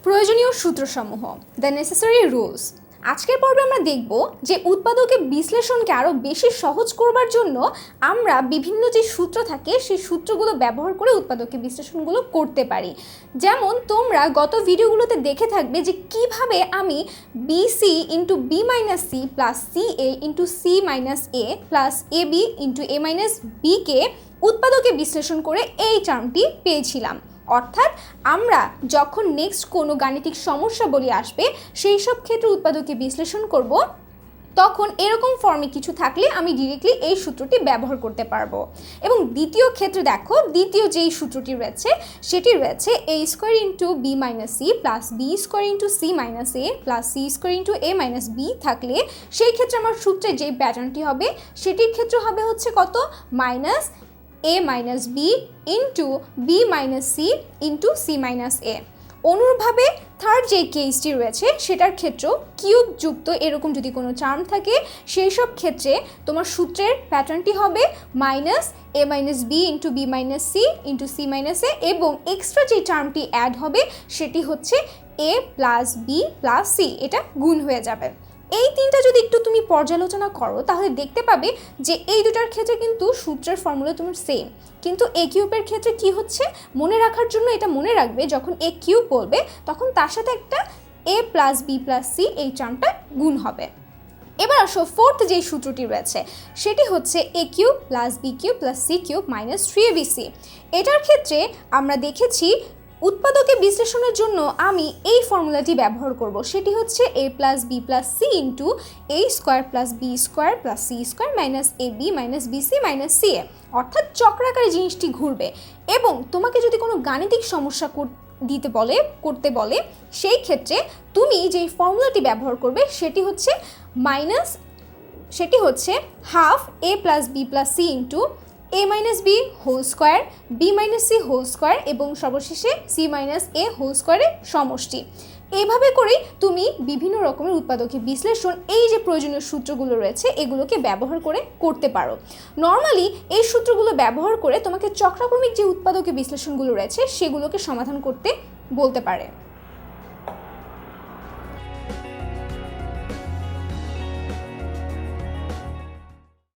প্রয়োজনীয় সূত্রসমূহ, the necessary rules. আজকের পর্বে আমরা দেখব যে উৎপাদকের বিশ্লেষণকে আরও বেশি সহজ করবার জন্য আমরা বিভিন্ন যে সূত্র থাকে সেই সূত্রগুলো ব্যবহার করে উৎপাদকের বিশ্লেষণগুলো করতে পারি। যেমন তোমরা গত ভিডিওগুলোতে দেখে থাকবে যে কিভাবে আমি BC into B minus C plus C A into C minus A plus A B into A minus বিকে উৎপাদকে বিশ্লেষণ করে এই টার্মটি পেয়েছিলাম। অর্থাৎ আমরা যখন নেক্সট কোনো গাণিতিক সমস্যাবলী আসবে সেই সব ক্ষেত্রে উৎপাদকে বিশ্লেষণ করব, তখন এরকম ফর্মে কিছু থাকলে আমি ডিরেক্টলি এই সূত্রটি ব্যবহার করতে পারবো। এবং দ্বিতীয় ক্ষেত্রে দেখো, দ্বিতীয় যেই সূত্রটি রয়েছে সেটি রয়েছে A square into B minus C plus B square into C minus A plus C square into A minus B থাকলে সেই ক্ষেত্রে আমার সূত্রের যেই প্যাটার্নটি হবে সেটির ক্ষেত্রে হবে হচ্ছে কত, minus a minus B into B minus C into C minus A. অনুরূপভাবে থার্ড যে কেসটি রয়েছে সেটার ক্ষেত্রেও কিউব যুক্ত এরকম যদি কোনো টার্ম থাকে সেই সব ক্ষেত্রে তোমার সূত্রের প্যাটার্নটি হবে minus A minus B into B minus C into C minus A, এবং এক্সট্রা যে টার্মটি অ্যাড হবে সেটি হচ্ছে A plus B plus C, এটা গুণ হয়ে যাবে। এই তিনটা যদি একটু তুমি পর্যালোচনা করো তাহলে দেখতে পাবে যে এই দুটার ক্ষেত্রে কিন্তু সূত্রের ফর্মুলা তোমার সেম, কিন্তু এ কিউবের ক্ষেত্রে কি হচ্ছে মনে রাখার জন্য এটা মনে রাখবে, যখন এ কিউব বলবে তখন তার সাথে একটা এ প্লাস বি প্লাস সি এই টার্মটা গুণ হবে। এবার আসো ফোর্থ যেই সূত্রটি রয়েছে সেটি হচ্ছে A cube plus B cube plus C cube minus 3abc। এটার ক্ষেত্রে আমরা দেখেছি উৎপাদকে বিশ্লেষণের জন্য আমি এই ফর্মুলাটি ব্যবহার করব, সেটি হচ্ছে A plus B plus C into A square plus B square plus C square minus A B minus B C minus C A. অর্থাৎ চক্রাকারে জিনিসটি ঘুরবে, এবং তোমাকে যদি কোনো গাণিতিক সমস্যা করতে বলে সেই ক্ষেত্রে তুমি যেই ফর্মুলাটি ব্যবহার করবে সেটি হচ্ছে half A plus B plus C into A minus B whole square B minus C whole square এবং সর্বশেষে সি মাইনাস এ হোল স্কোয়ারের সমষ্টি। এইভাবে করেই তুমি বিভিন্ন রকমের উৎপাদকের বিশ্লেষণ এই যে প্রয়োজনীয় সূত্রগুলো রয়েছে এগুলোকে ব্যবহার করে করতে পারো। নর্মালি এই সূত্রগুলো ব্যবহার করে তোমাকে চক্রাক্রমিক যে উৎপাদকের বিশ্লেষণগুলো রয়েছে সেগুলোকে সমাধান করতে বলতে পারে।